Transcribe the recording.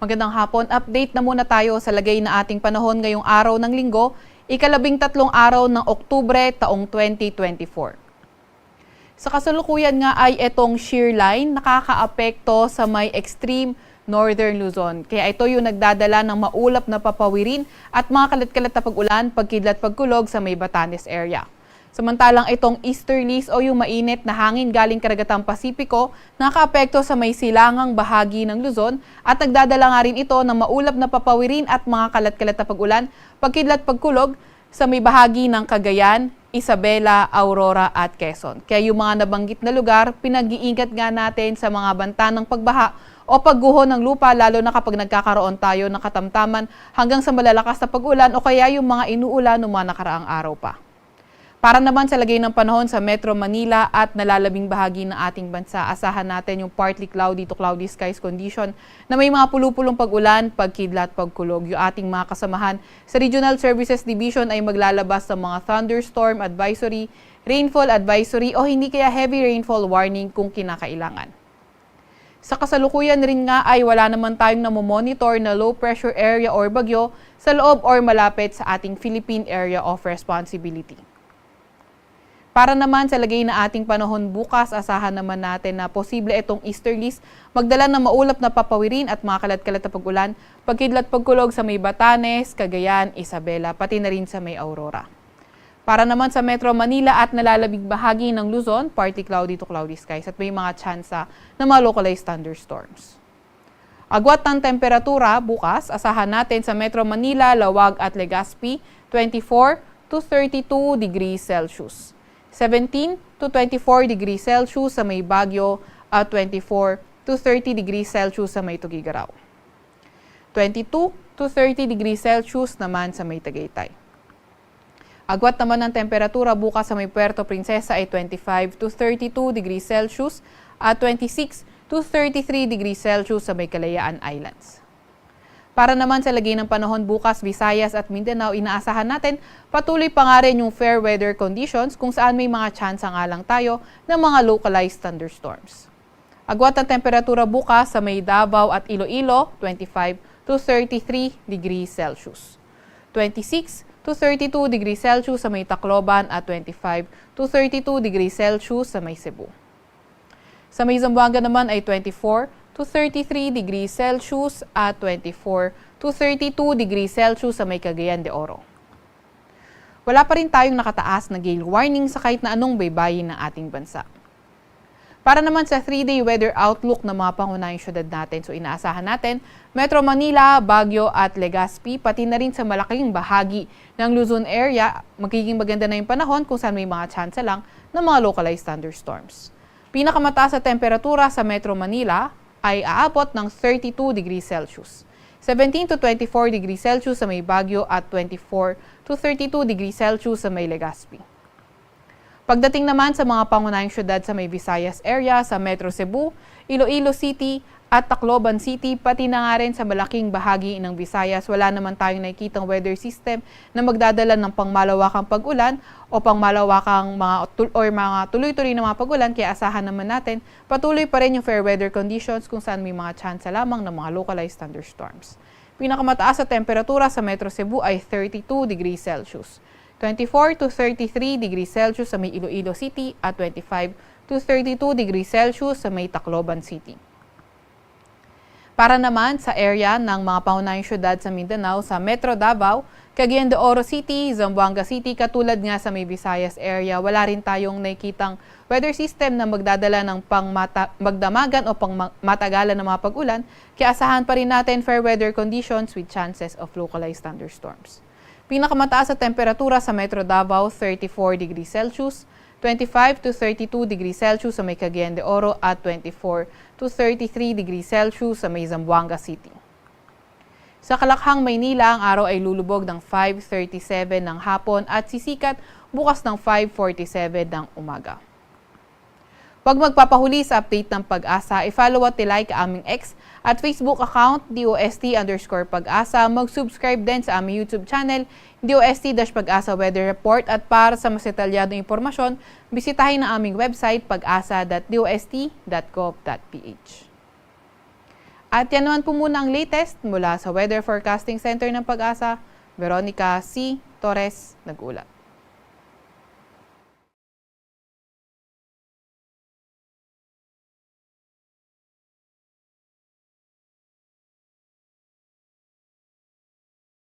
Magandang hapon. Update na muna tayo sa lagay na ating panahon ngayong araw ng linggo, ika-13 araw ng Oktubre taong 2024. Sa kasalukuyan nga ay itong shear line nakakaapekto sa may extreme northern Luzon. Kaya ito yung nagdadala ng maulap na papawirin at mga kalat-kalat na pag-ulan, pagkidlat, pagkulog sa may Batanes area. Samantalang itong easterlies o yung mainit na hangin galing karagatang Pasipiko nakaapekto sa may silangang bahagi ng Luzon at nagdadala nga rin ito ng maulap na papawirin at mga kalat-kalat na pag-ulan, pagkidlat, pagkulog sa may bahagi ng Cagayan, Isabela, Aurora at Quezon. Kaya yung mga nabanggit na lugar, pinag-iingat nga natin sa mga banta ng pagbaha o pagguho ng lupa lalo na kapag nagkakaroon tayo ng katamtaman hanggang sa malalakas na pag-ulan o kaya yung mga inuulan ng mga nakaraang araw pa. Para naman sa lagay ng panahon sa Metro Manila at nalalabing bahagi ng ating bansa, asahan natin yung partly cloudy to cloudy skies condition na may mga pulupulong pag-ulan, pagkidlat, pagkulog. Yung ating mga kasamahan sa Regional Services Division ay maglalabas ng mga thunderstorm advisory, rainfall advisory o hindi kaya heavy rainfall warning kung kinakailangan. Sa kasalukuyan rin nga ay wala naman tayong namomonitor na low pressure area or bagyo sa loob or malapit sa ating Philippine Area of Responsibility. Para naman sa lagay na ating panahon bukas, asahan naman natin na posible itong easterlies magdala ng maulap na papawirin at mga kalat-kalat na pag-ulan, pagkidlat pagkulog sa may Batanes, Cagayan, Isabela, pati na rin sa may Aurora. Para naman sa Metro Manila at nalalabing bahagi ng Luzon, partly cloudy to cloudy skies at may mga tsansa na mga localized thunderstorms. Agwat ng temperatura bukas, asahan natin sa Metro Manila, Lawag at Legazpi, 24 to 32 degrees Celsius. 17 to 24 degrees Celsius sa may Baguio at 24 to 30 degrees Celsius sa may Tugigaraw. 22 to 30 degrees Celsius naman sa may Tagaytay. Agwat naman ng temperatura bukas sa may Puerto Princesa ay 25 to 32 degrees Celsius at 26 to 33 degrees Celsius sa may Kalayaan Islands. Para naman sa lagay ng panahon bukas, Visayas at Mindanao, inaasahan natin patuloy pa nga rin yung fair weather conditions kung saan may mga tsansa nga lang tayo ng mga localized thunderstorms. Agwat ang temperatura bukas sa may Davao at Iloilo, 25 to 33 degrees Celsius. 26 to 32 degrees Celsius sa may Tacloban at 25 to 32 degrees Celsius sa may Cebu. Sa may Zamboanga naman ay 24 to 33 degrees Celsius at 24 to 32 degrees Celsius sa may Cagayan de Oro. Wala pa rin tayong nakataas na gale warning sa kahit na anong baybayin ng ating bansa. Para naman sa 3-day weather outlook ng mga pangunahing syudad natin, so inaasahan natin, Metro Manila, Baguio at Legazpi, pati na rin sa malaking bahagi ng Luzon area, magiging maganda na yung panahon kung saan may mga tsansa lang ng mga localized thunderstorms. Pinakamataas sa temperatura sa Metro Manila ay aabot ng 32 degrees Celsius. 17 to 24 degrees Celsius sa may Baguio at 24 to 32 degrees Celsius sa may Legazpi. Pagdating naman sa mga pangunahing syudad sa may Visayas area, sa Metro Cebu, Iloilo City at Tacloban City, pati na nga rin sa malaking bahagi ng Visayas, wala naman tayong nakikitang weather system na magdadala ng pangmalawakang pag-ulan o pangmalawakang mga tuloy-tuloy na mga pag-ulan, kaya asahan naman natin patuloy pa rin yung fair weather conditions kung saan may mga tsansa lamang ng mga localized thunderstorms. Pinakamataas sa temperatura sa Metro Cebu ay 32 degrees Celsius. 24 to 33 degrees Celsius sa may Iloilo City at 25 to 32 degrees Celsius sa may Tacloban City. Para naman sa area ng mga pangunahing syudad sa Mindanao, sa Metro Davao, Cagayan de Oro City, Zamboanga City, katulad nga sa may Visayas area, wala rin tayong nakikitang weather system na magdadala ng magdamagan o pangmatagalan ng mga pag-ulan, kaya asahan pa rin natin fair weather conditions with chances of localized thunderstorms. Pinakamataas sa temperatura sa Metro Davao, 34 degrees Celsius, 25 to 32 degrees Celsius sa may Cagayan de Oro at 24 to 33 degrees Celsius sa may Zamboanga City. Sa Kalakhang, Maynila, ang araw ay lulubog ng 5:37 ng hapon at sisikat bukas ng 5:47 ng umaga. Huwag magpapahuli sa update ng Pag-asa, i-follow at i-like ang aming X at Facebook account, DOST_Pag-asa. Mag-subscribe din sa aming YouTube channel, DOST-Pag-asa Weather Report. At para sa mas detalyadong impormasyon, bisitahin ang aming website, pag-asa.dost.gov.ph. At yan naman po muna ang latest mula sa Weather Forecasting Center ng Pag-asa. Veronica C. Torres, nag-ulat.